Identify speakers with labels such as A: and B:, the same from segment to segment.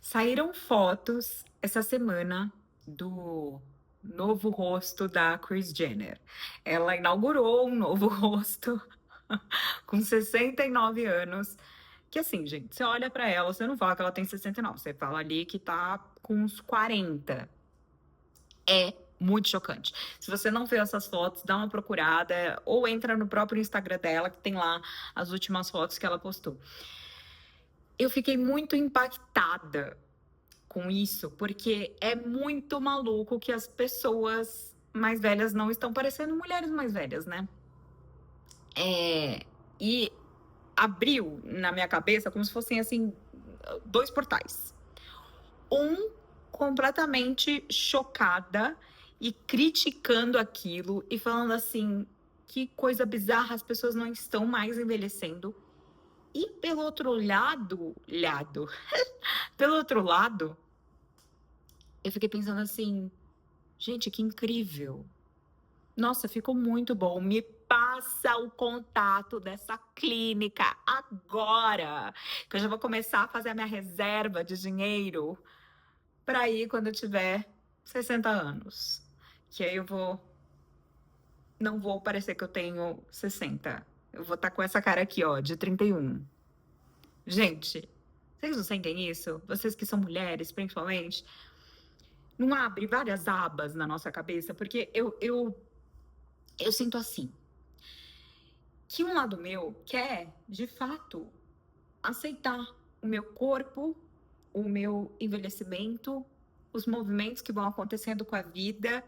A: Saíram fotos essa semana do novo rosto da Kris Jenner. Ela inaugurou um novo rosto com 69 anos. Que assim, gente, você olha pra ela, você não fala que ela tem 69, você fala ali que tá com uns 40. É muito chocante. Se você não vê essas fotos, dá uma procurada ou entra no próprio Instagram dela, que tem lá as últimas fotos que ela postou. Eu fiquei muito impactada com isso, porque é muito maluco que as pessoas mais velhas não estão parecendo mulheres mais velhas, né? E abriu na minha cabeça como se fossem assim dois portais. Um completamente chocada e criticando aquilo e falando assim que coisa bizarra, as pessoas não estão mais envelhecendo. E pelo outro lado, pelo outro lado, eu fiquei pensando assim, gente, que incrível. Nossa, ficou muito bom. Me passa o contato dessa clínica agora, que eu já vou começar a fazer a minha reserva de dinheiro para ir quando eu tiver 60 anos. Que aí não vou parecer que eu tenho 60. Eu vou estar com essa cara aqui, ó, de 31. Gente, vocês não sentem isso? Vocês que são mulheres, principalmente, não abre várias abas na nossa cabeça? Porque eu sinto assim. Que um lado meu quer, de fato, aceitar o meu corpo, o meu envelhecimento, os movimentos que vão acontecendo com a vida,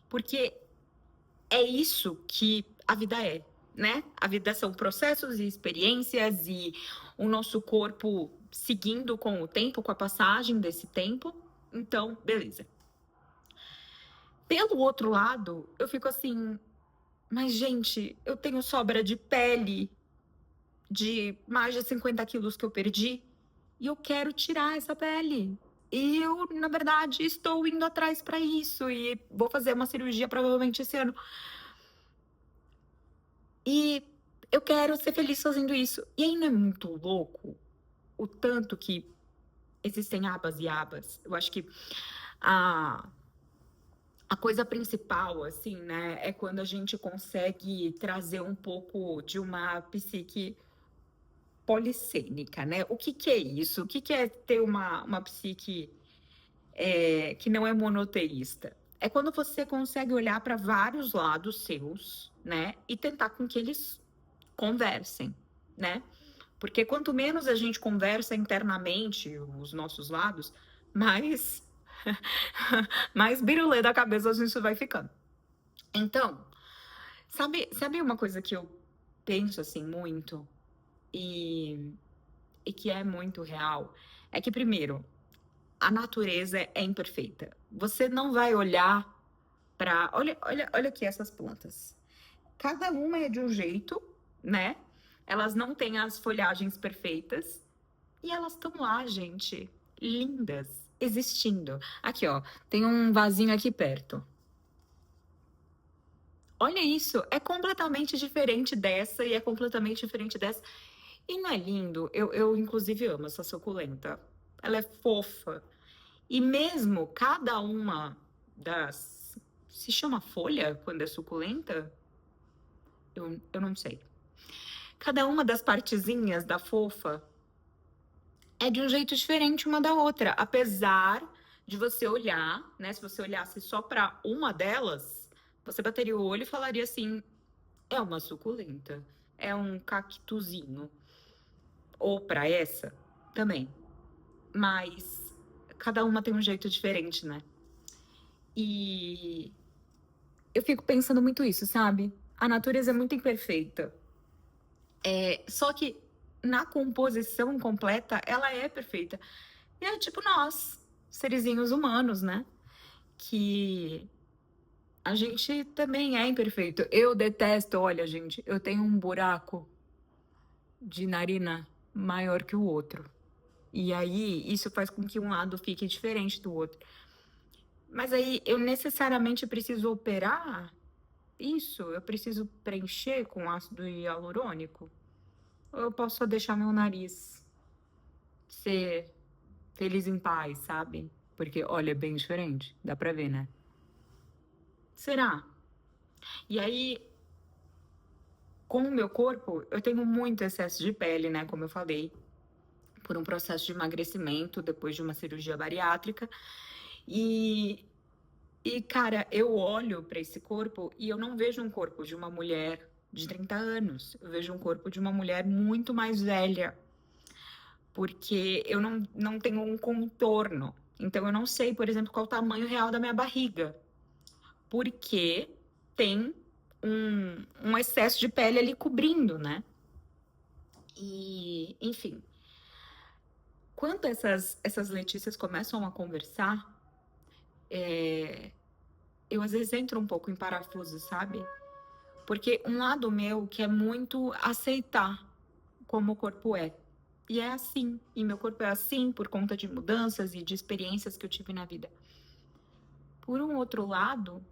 A: porque é isso que a vida é, né? A vida são processos e experiências e o nosso corpo seguindo com o tempo, com a passagem desse tempo. Então, beleza. Pelo outro lado, eu fico assim, mas gente, eu tenho sobra de pele de mais de 50 quilos que eu perdi e eu quero tirar essa pele. E eu, na verdade, estou indo atrás para isso e vou fazer uma cirurgia provavelmente esse ano. E eu quero ser feliz fazendo isso. E aí não é muito louco o tanto que existem abas e abas. Eu acho que a, a coisa principal, assim, né, é quando a gente consegue trazer um pouco de uma psique policênica, né? O que que é isso? O que que é ter uma psique que não é monoteísta? É quando você consegue olhar para vários lados seus, né? E tentar com que eles conversem, né? Porque quanto menos a gente conversa internamente os nossos lados, mais mais birulê da cabeça a gente vai ficando. Então, sabe uma coisa que eu penso assim muito e, e que é muito real? É que, primeiro, a natureza é imperfeita. Você não vai olhar para. Olha aqui essas plantas. Cada uma é de um jeito, né? Elas não têm as folhagens perfeitas e elas estão lá, gente, lindas, existindo. Aqui, ó, tem um vasinho aqui perto. Olha isso, é completamente diferente dessa e é completamente diferente dessa. E não é lindo? Eu inclusive amo essa suculenta. Ela é fofa. E mesmo cada uma das. Se chama folha quando é suculenta? Eu não sei. Cada uma das partezinhas da fofa é de um jeito diferente uma da outra. Apesar de você olhar, né? Se você olhasse só para uma delas, você bateria o olho e falaria assim: é uma suculenta, é um cactuzinho. Ou para essa também. Mas cada uma tem um jeito diferente, né? E eu fico pensando muito isso, sabe? A natureza é muito imperfeita. Só que na composição completa, ela é perfeita. E é tipo nós, serizinhos humanos, né? Que a gente também é imperfeito. Eu detesto, olha, gente, eu tenho um buraco de narina maior que o outro. E aí, isso faz com que um lado fique diferente do outro. Mas aí, eu necessariamente preciso operar isso? Eu preciso preencher com ácido hialurônico? Ou eu posso só deixar meu nariz ser feliz em paz, sabe? Porque, olha, é bem diferente, dá pra ver, né? Será? E aí, com o meu corpo, eu tenho muito excesso de pele, né? Como eu falei, por um processo de emagrecimento depois de uma cirurgia bariátrica. E, cara, eu olho para esse corpo e eu não vejo um corpo de uma mulher de 30 anos. Eu vejo um corpo de uma mulher muito mais velha, porque eu não tenho um contorno. Então, eu não sei, por exemplo, qual o tamanho real da minha barriga, porque tem um excesso de pele ali cobrindo, né? E, enfim, quando essas Letícias começam a conversar, eu às vezes entro um pouco em parafuso, sabe? Porque um lado meu quer muito aceitar como o corpo é. E é assim. E meu corpo é assim por conta de mudanças e de experiências que eu tive na vida. Por um outro lado,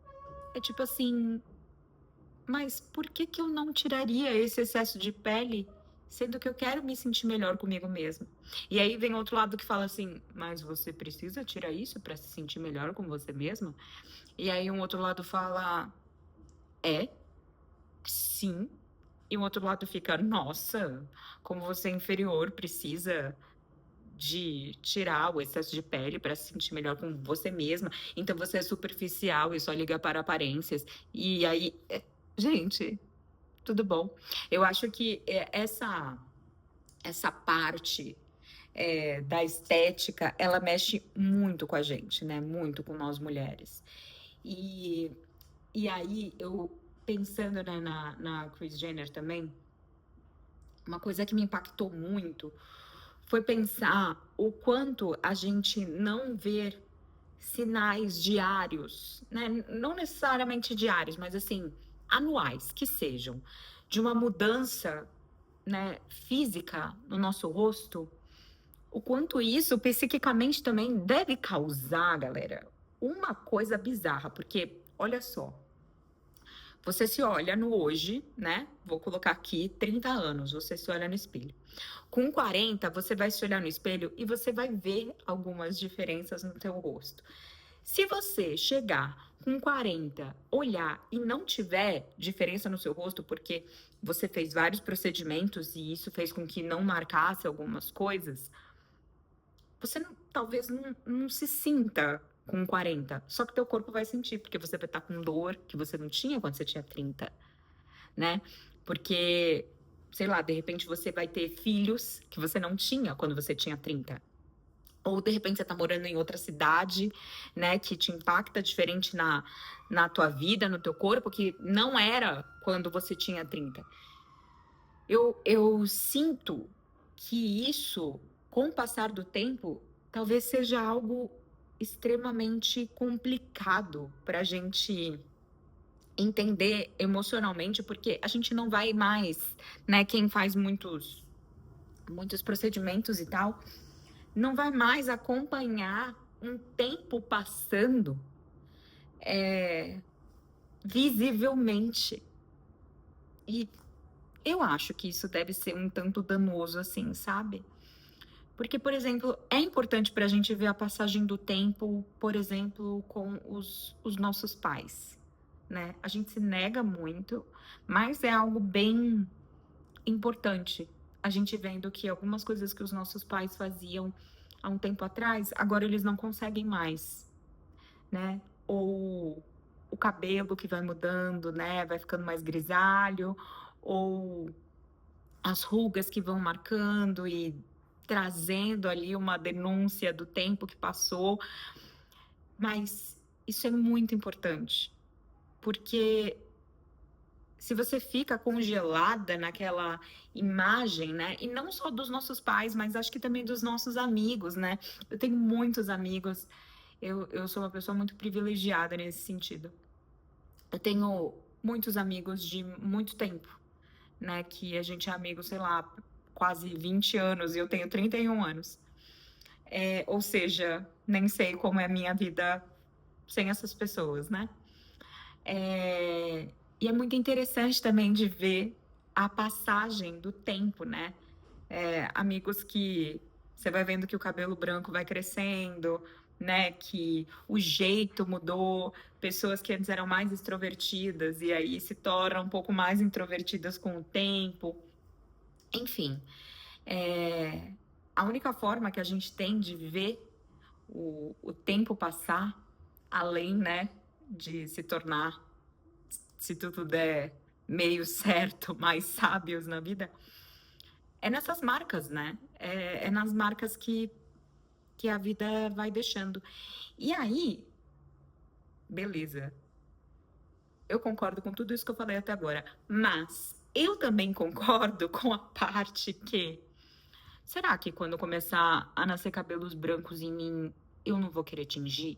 A: é tipo assim, mas por que que eu não tiraria esse excesso de pele, sendo que eu quero me sentir melhor comigo mesma? E aí vem outro lado que fala assim, mas você precisa tirar isso para se sentir melhor com você mesma? E aí um outro lado fala, é, sim. E o outro lado fica, nossa, como você é inferior, precisa de tirar o excesso de pele para se sentir melhor com você mesma. Então você é superficial e só liga para aparências. E aí, gente, tudo bom. Eu acho que essa parte da estética, ela mexe muito com a gente, né? Muito com nós mulheres. E, aí, eu pensando, né, na Kris Jenner também, uma coisa que me impactou muito foi pensar o quanto a gente não vê sinais diários, né? Não necessariamente diários, mas assim, anuais, que sejam, de uma mudança, né, física no nosso rosto, o quanto isso psiquicamente também deve causar, galera, uma coisa bizarra, porque olha só, você se olha no hoje, né? Vou colocar aqui 30 anos, você se olha no espelho. Com 40, você vai se olhar no espelho e você vai ver algumas diferenças no teu rosto. Se você chegar com 40, olhar e não tiver diferença no seu rosto, porque você fez vários procedimentos e isso fez com que não marcasse algumas coisas, você talvez não se sinta com 40. Só que teu corpo vai sentir, porque você vai estar com dor que você não tinha quando você tinha 30, né? Porque, sei lá, de repente você vai ter filhos que você não tinha quando você tinha 30. Ou de repente você tá morando em outra cidade, né, que te impacta diferente na tua vida, no teu corpo, que não era quando você tinha 30. Eu sinto que isso, com o passar do tempo, talvez seja algo extremamente complicado para a gente entender emocionalmente, porque a gente não vai mais, né? Quem faz muitos procedimentos e tal, não vai mais acompanhar um tempo passando visivelmente. E eu acho que isso deve ser um tanto danoso, assim, sabe? Porque, por exemplo, é importante para a gente ver a passagem do tempo, por exemplo, com os nossos pais, né? A gente se nega muito, mas é algo bem importante. A gente vendo que algumas coisas que os nossos pais faziam há um tempo atrás, agora eles não conseguem mais, né? Ou o cabelo que vai mudando, né? Vai ficando mais grisalho, ou as rugas que vão marcando e trazendo ali uma denúncia do tempo que passou. Mas isso é muito importante, porque se você fica congelada naquela imagem, né? E não só dos nossos pais, mas acho que também dos nossos amigos, né? Eu tenho muitos amigos, eu sou uma pessoa muito privilegiada nesse sentido. Eu tenho muitos amigos de muito tempo, né? Que a gente é amigo, sei lá, quase 20 anos e eu tenho 31 anos. Ou seja, nem sei como é a minha vida sem essas pessoas, né? E é muito interessante também de ver a passagem do tempo, né? Amigos que Você vai vendo que o cabelo branco vai crescendo, né? Que o jeito mudou. Pessoas que antes eram mais extrovertidas e aí se tornam um pouco mais introvertidas com o tempo. Enfim, a única forma que a gente tem de ver o tempo passar, além, né, de se tornar, se tudo der meio certo, mais sábios na vida, é nessas marcas, né? É nas marcas que a vida vai deixando. E aí, beleza, eu concordo com tudo isso que eu falei até agora, mas eu também concordo com a parte que, será que quando começar a nascer cabelos brancos em mim, eu não vou querer tingir?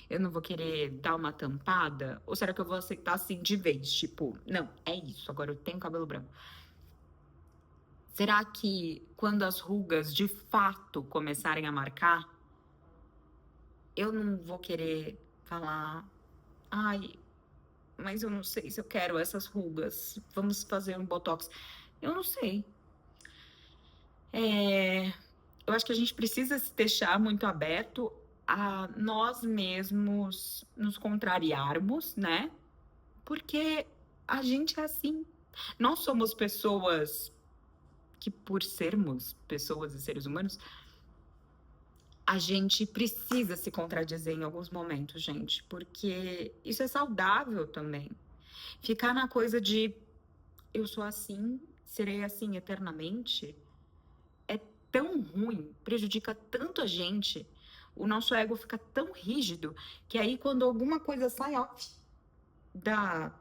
A: Eu não vou querer dar uma tampada? Ou será que eu vou aceitar assim de vez? Tipo, não, é isso, agora eu tenho cabelo branco. Será que quando as rugas de fato começarem a marcar, eu não vou querer falar, ai, mas eu não sei se eu quero essas rugas, vamos fazer um botox? Eu não sei. Eu acho que a gente precisa se deixar muito aberto a nós mesmos nos contrariarmos, né? Porque a gente é assim. Nós somos pessoas que, por sermos pessoas e seres humanos, a gente precisa se contradizer em alguns momentos, gente, porque isso é saudável também. Ficar na coisa de eu sou assim, serei assim eternamente, é tão ruim, prejudica tanto a gente, o nosso ego fica tão rígido, que aí quando alguma coisa sai, ó, da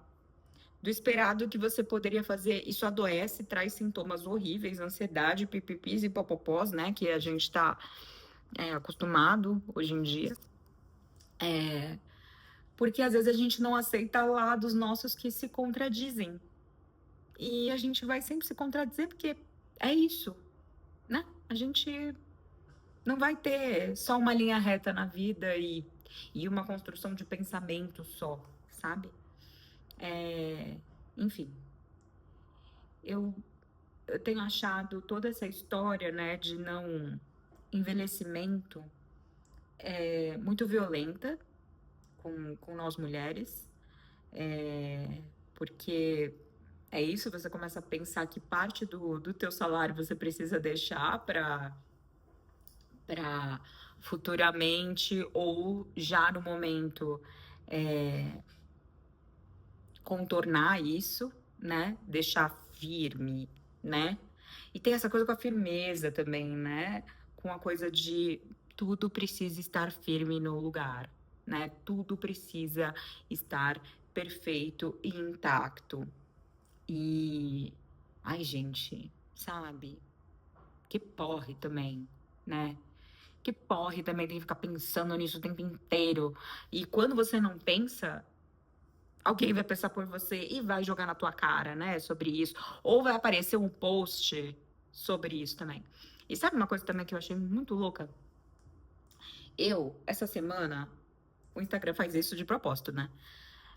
A: do esperado que você poderia fazer, isso adoece, traz sintomas horríveis, ansiedade, pipipis e popopós, né, que a gente está acostumado hoje em dia. Porque às vezes a gente não aceita lados nossos que se contradizem. E a gente vai sempre se contradizer porque é isso, né? A gente não vai ter só uma linha reta na vida e uma construção de pensamento só, sabe? Enfim, eu tenho achado toda essa história, né, de não envelhecimento muito violenta com nós mulheres, porque é isso, você começa a pensar que parte do teu salário você precisa deixar para futuramente ou já no momento contornar isso, né? Deixar firme, né? E tem essa coisa com a firmeza também, né? Com a coisa de tudo precisa estar firme no lugar, né? Tudo precisa estar perfeito e intacto. E, ai, gente, sabe? Que porre também, né? Que porre também tem que ficar pensando nisso o tempo inteiro. E quando você não pensa, alguém vai pensar por você e vai jogar na tua cara, né, sobre isso. Ou vai aparecer um post sobre isso também. E sabe uma coisa também que eu achei muito louca? Essa semana, o Instagram faz isso de propósito, né?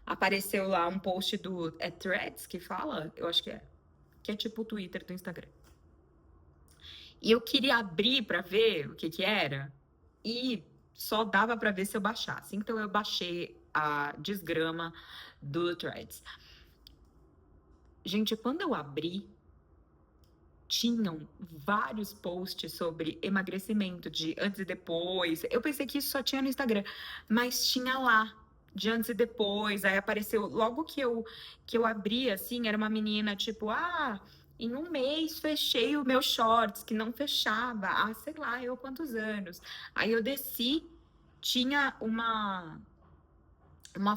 A: Apareceu lá um post do Threads que fala, eu acho que é tipo o Twitter do Instagram. E eu queria abrir para ver o que era e só dava para ver se eu baixasse. Então eu baixei a desgrama do Threads. Gente, quando eu abri, tinham vários posts sobre emagrecimento de antes e depois. Eu pensei que isso só tinha no Instagram, mas tinha lá de antes e depois. Aí apareceu logo que eu abri assim, era uma menina tipo, em um mês fechei o meu shorts que não fechava, sei lá, eu quantos anos. Aí eu desci, tinha uma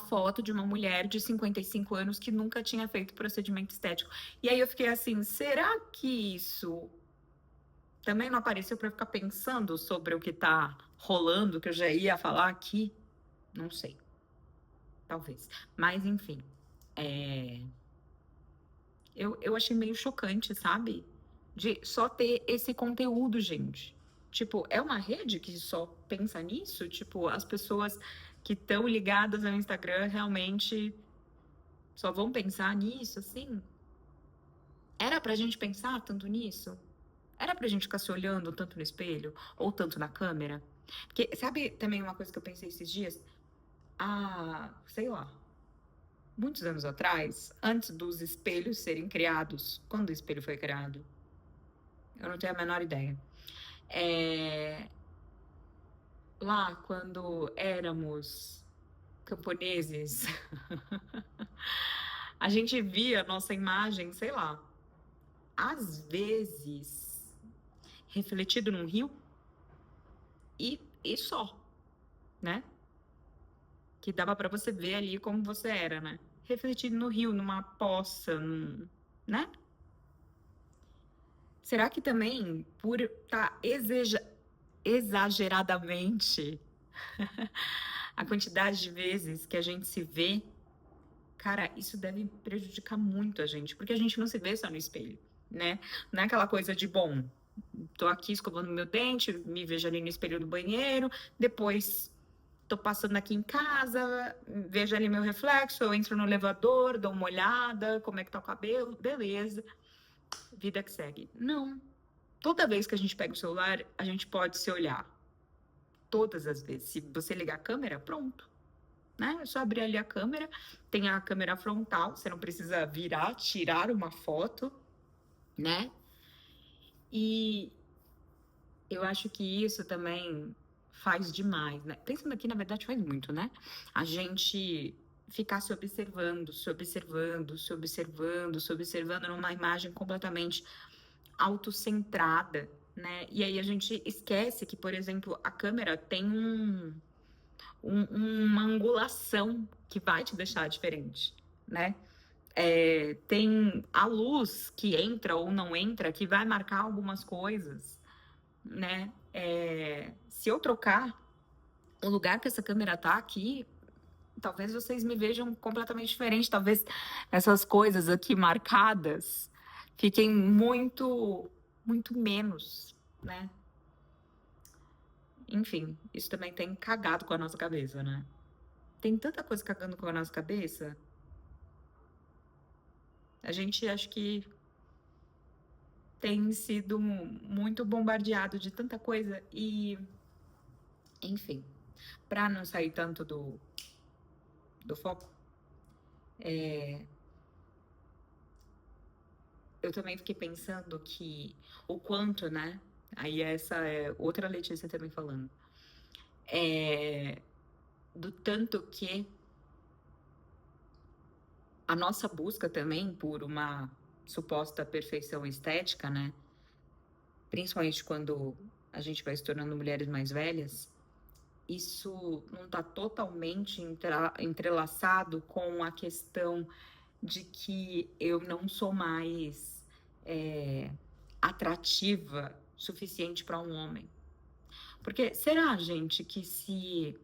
A: foto de uma mulher de 55 anos que nunca tinha feito procedimento estético. E aí eu fiquei assim, será que isso também não apareceu para ficar pensando sobre o que tá rolando, que eu já ia falar aqui? Não sei. Talvez. Mas, enfim. Eu achei meio chocante, sabe? De só ter esse conteúdo, gente. Tipo, é uma rede que só pensa nisso? Tipo, as pessoas que estão ligadas ao Instagram realmente só vão pensar nisso, assim? Era pra gente pensar tanto nisso? Era pra gente ficar se olhando tanto no espelho ou tanto na câmera? Porque sabe também uma coisa que eu pensei esses dias? Sei lá, muitos anos atrás, antes dos espelhos serem criados, quando o espelho foi criado? Eu não tenho a menor ideia. É, lá quando éramos camponeses, a gente via a nossa imagem, sei lá, às vezes refletido num rio e só, né? Que dava pra você ver ali como você era, né? Refletido no rio, numa poça, né? Será que também por estar exageradamente a quantidade de vezes que a gente se vê, cara, isso deve prejudicar muito a gente, porque a gente não se vê só no espelho, né? Não é aquela coisa de, bom, tô aqui escovando meu dente, me vejo ali no espelho do banheiro, depois tô passando aqui em casa, vejo ali meu reflexo, eu entro no elevador, dou uma olhada, como é que tá o cabelo, beleza, vida que segue. Não. Toda vez que a gente pega o celular, a gente pode se olhar. Todas as vezes. Se você ligar a câmera, pronto. Né? É só abrir ali a câmera, tem a câmera frontal, você não precisa virar, tirar uma foto, né? E eu acho que isso também faz demais, né? Pensando aqui, na verdade, faz muito, né? A gente ficar se observando, se observando, se observando, se observando numa imagem completamente autocentrada, né? E aí a gente esquece que, por exemplo, a câmera tem uma angulação que vai te deixar diferente, né? Tem a luz que entra ou não entra que vai marcar algumas coisas, né? Se eu trocar o lugar que essa câmera tá aqui, talvez vocês me vejam completamente diferente. Talvez essas coisas aqui marcadas fiquem muito, muito menos, né? Enfim, isso também tem cagado com a nossa cabeça, né? Tem tanta coisa cagando com a nossa cabeça. A gente acho que tem sido muito bombardeado de tanta coisa e, enfim, para não sair tanto do foco, eu também fiquei pensando que o quanto, né? Aí essa é outra Letícia também falando. Do tanto que a nossa busca também por uma suposta perfeição estética, né? Principalmente quando a gente vai se tornando mulheres mais velhas, isso não está totalmente entrelaçado com a questão de que eu não sou mais atrativa suficiente para um homem. Porque será, gente, que se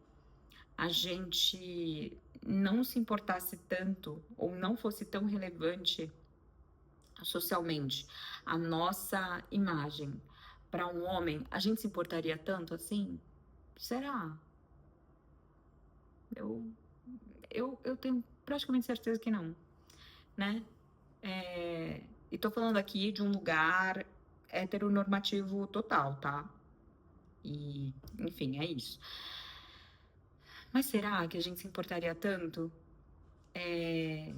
A: a gente não se importasse tanto ou não fosse tão relevante socialmente a nossa imagem para um homem, a gente se importaria tanto assim? Será? Eu tenho praticamente certeza que não, né? E tô falando aqui de um lugar heteronormativo total, tá? E, enfim, é isso. Mas será que a gente se importaria tanto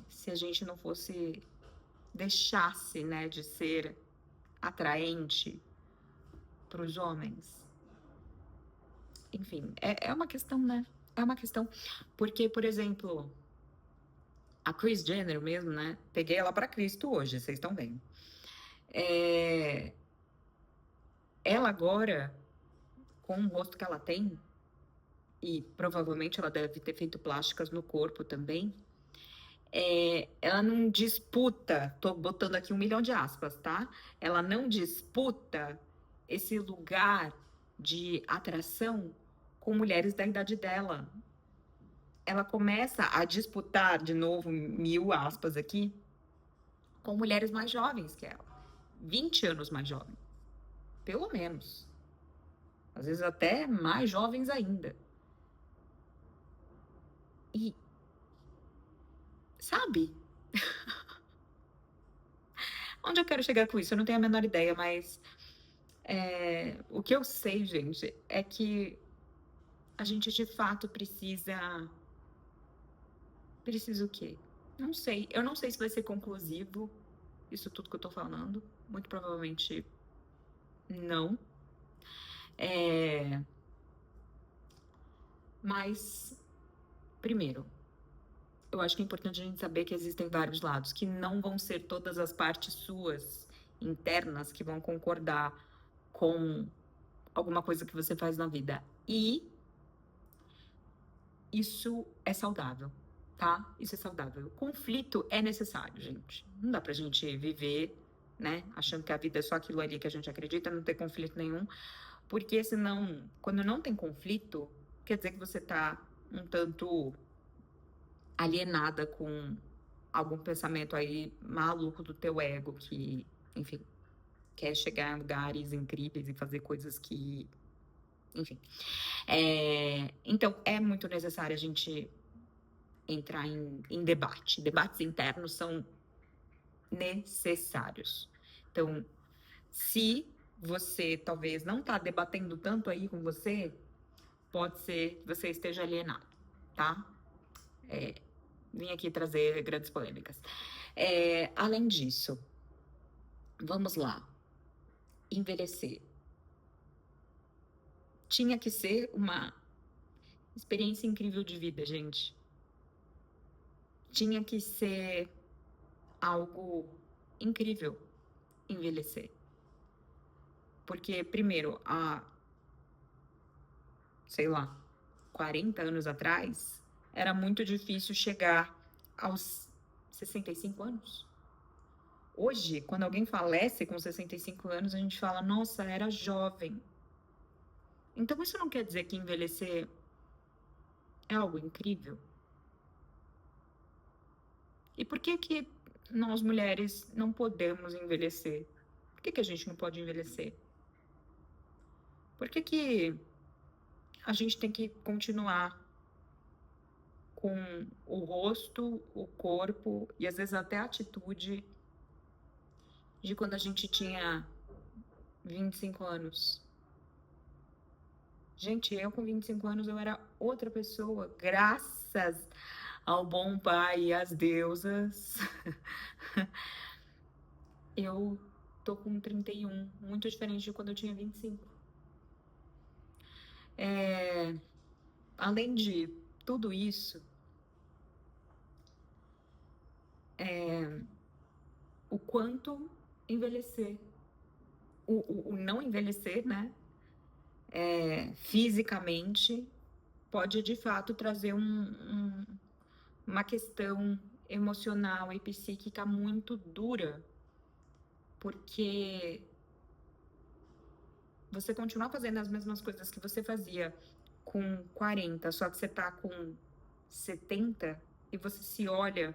A: se a gente não fosse, deixasse, né, de ser atraente para os homens? Enfim, é uma questão, né? É uma questão. Porque, por exemplo, a Kris Jenner mesmo, né? Peguei ela para Cristo hoje, vocês estão vendo. Ela agora, com o rosto que ela tem, e provavelmente ela deve ter feito plásticas no corpo também, ela não disputa, tô botando aqui 1 milhão de aspas, tá? Ela não disputa esse lugar de atração com mulheres da idade dela. Ela começa a disputar, de novo, 1000 aspas aqui, com mulheres mais jovens que ela. 20 anos mais jovens, pelo menos. Às vezes até mais jovens ainda. E, sabe? Onde eu quero chegar com isso? Eu não tenho a menor ideia, mas O que eu sei, gente, é que a gente de fato precisa o quê? Não sei. Eu não sei se vai ser conclusivo isso tudo que eu tô falando. Muito provavelmente não. Mas, primeiro, eu acho que é importante a gente saber que existem vários lados, que não vão ser todas as partes suas internas que vão concordar com alguma coisa que você faz na vida. E isso é saudável, tá? Isso é saudável. O conflito é necessário, gente. Não dá pra gente viver, né, achando que a vida é só aquilo ali que a gente acredita, não ter conflito nenhum, porque senão, quando não tem conflito, quer dizer que você tá um tanto alienada com algum pensamento aí maluco do teu ego que, enfim, quer chegar em lugares incríveis e fazer coisas que, enfim. Então, é muito necessário a gente entrar em debate. Debates internos são necessários. Então, se você talvez não está debatendo tanto aí com você, pode ser que você esteja alienado, tá? Vim aqui trazer grandes polêmicas. Além disso, vamos lá. Envelhecer. Tinha que ser uma experiência incrível de vida, gente. Tinha que ser algo incrível envelhecer. Porque, primeiro, sei lá, 40 anos atrás, era muito difícil chegar aos 65 anos. Hoje, quando alguém falece com 65 anos, a gente fala, nossa, era jovem. Então, isso não quer dizer que envelhecer é algo incrível? E por que que nós mulheres não podemos envelhecer? Por que que a gente não pode envelhecer? Por que que a gente tem que continuar com o rosto, o corpo e às vezes até a atitude de quando a gente tinha 25 anos? Gente, eu com 25 anos eu era outra pessoa, graças ao bom pai e às deusas. Eu tô com 31, muito diferente de quando eu tinha 25. Além de tudo isso, o quanto envelhecer, o não envelhecer, né, fisicamente, pode de fato trazer uma questão emocional e psíquica muito dura, porque você continuar fazendo as mesmas coisas que você fazia com 40, só que você tá com 70 e você se olha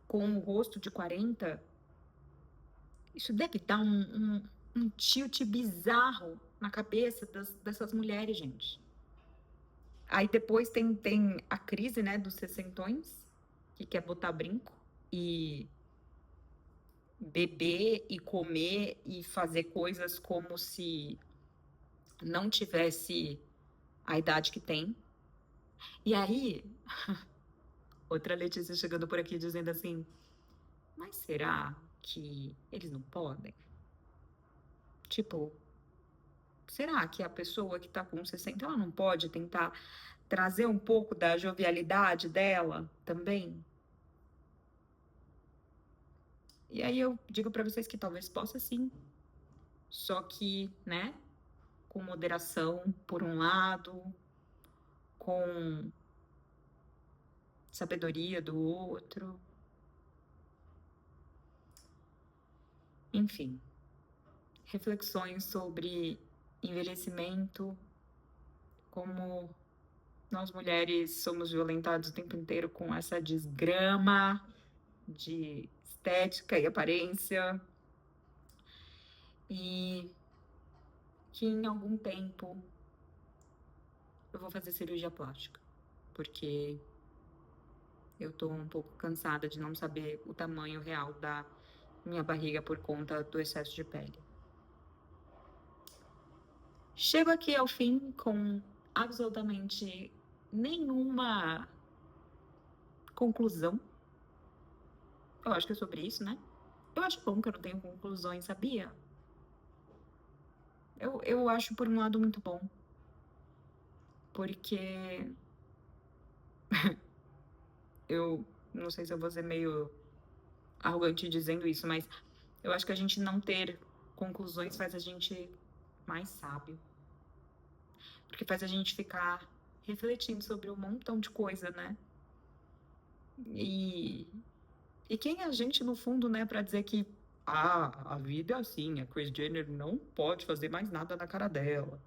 A: com o rosto de 40, isso deve dar um tilt bizarro na cabeça dessas mulheres, gente. Aí depois tem a crise, né, dos sessentões, que quer botar brinco e beber e comer e fazer coisas como se não tivesse a idade que tem. E aí, outra Letícia chegando por aqui dizendo assim, mas será que eles não podem? Tipo, será que a pessoa que tá com 60, ela não pode tentar trazer um pouco da jovialidade dela também? E aí eu digo para vocês que talvez possa sim, só que, né, com moderação por um lado, com sabedoria do outro. Enfim, reflexões sobre envelhecimento, como nós mulheres somos violentadas o tempo inteiro com essa desgrama de estética e aparência, e que em algum tempo eu vou fazer cirurgia plástica, porque eu tô um pouco cansada de não saber o tamanho real da minha barriga por conta do excesso de pele. Chego aqui ao fim com absolutamente nenhuma conclusão. Eu acho que é sobre isso, né? Eu acho bom que eu não tenho conclusões, sabia? Eu acho, por um lado, muito bom. Porque eu não sei se eu vou ser meio arrogante dizendo isso, mas eu acho que a gente não ter conclusões faz a gente mais sábio. Porque faz a gente ficar refletindo sobre um montão de coisa, né? E, e quem é a gente, no fundo, né, pra dizer que a vida é assim, a Kris Jenner não pode fazer mais nada na cara dela.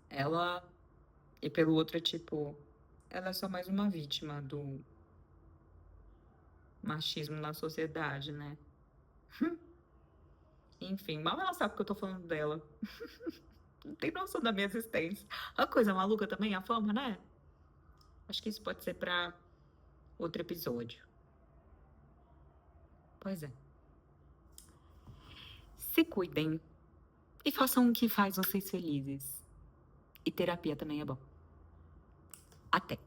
A: Ela, e pelo outro é tipo, ela é só mais uma vítima do machismo na sociedade, né? Enfim, mal ela sabe que eu tô falando dela. Não tem noção da minha existência. A coisa maluca também, a fama, né? Acho que isso pode ser pra outro episódio. Pois é. Se cuidem e façam o que faz vocês felizes. E terapia também é bom. Até!